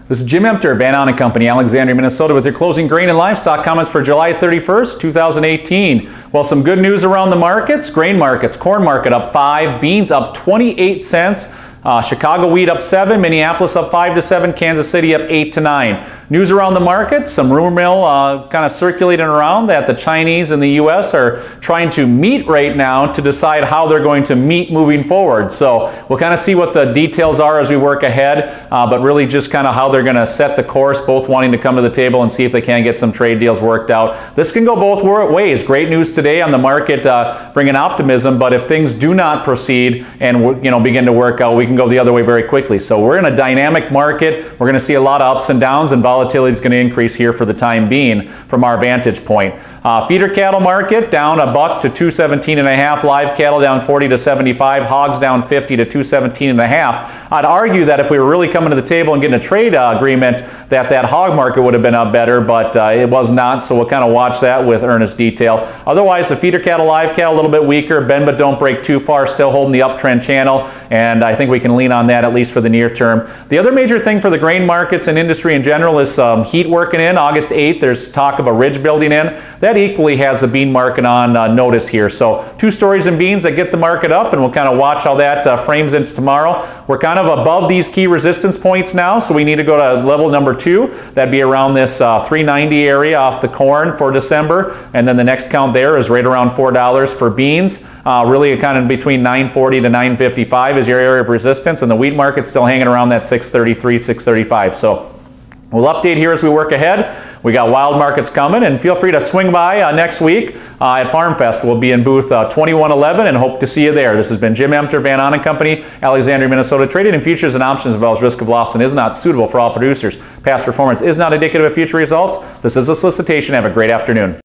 This is Jim Emter, Ahn Co, Alexandria, Minnesota, with your closing grain and livestock comments for July 31st, 2018. Well, some good news around the markets. Grain markets, corn market up 5, beans up 28 cents. Chicago wheat up 7, Minneapolis up 5 to 7, Kansas City up 8 to 9. News around the market, some rumor mill kind of circulating around that the Chinese and the U.S. are trying to meet right now to decide how they're going to meet moving forward. So we'll kind of see what the details are as we work ahead, but really just kind of how they're going to set the course, both wanting to come to the table and see if they can get some trade deals worked out. This can go both ways. Great news today on the market, bringing optimism, but if things do not proceed and begin to work out, we can go the other way very quickly. So we're in a dynamic market. We're going to see a lot of ups and downs, and volatility is going to increase here for the time being from our vantage point. Feeder cattle market down $1 to 217.5. Live cattle down 40 to 75. Hogs down 50 to 217.5. I'd argue that if we were really coming to the table and getting a trade agreement, that hog market would have been up better, but it was not. So we'll kind of watch that with earnest detail. Otherwise, the feeder cattle, live cattle, a little bit weaker. Bend but don't break too far. Still holding the uptrend channel, and I think we can lean on that at least for the near term. The other major thing for the grain markets and industry in general is heat working in. August 8th, there's talk of a ridge building in. That equally has the bean market on notice here. So two stories in beans that get the market up, and we'll kind of watch how that frames into tomorrow. We're kind of above these key resistance points now, so we need to go to level number 2. That'd be around this 390 area off the corn for December, and then the next count there is right around $4 for beans. Really kind of between 940 to 955 is your area of resistance, and the wheat market's still hanging around that 633, 635. So we'll update here as we work ahead. We got wild markets coming, and feel free to swing by next week at Farm Fest. We'll be in booth 2111 and hope to see you there. This has been Jim Emter, Ahn Co, Alexandria, Minnesota. Trading in futures and options involves risk of loss and is not suitable for all producers. Past performance is not indicative of future results. This is a solicitation. Have a great afternoon.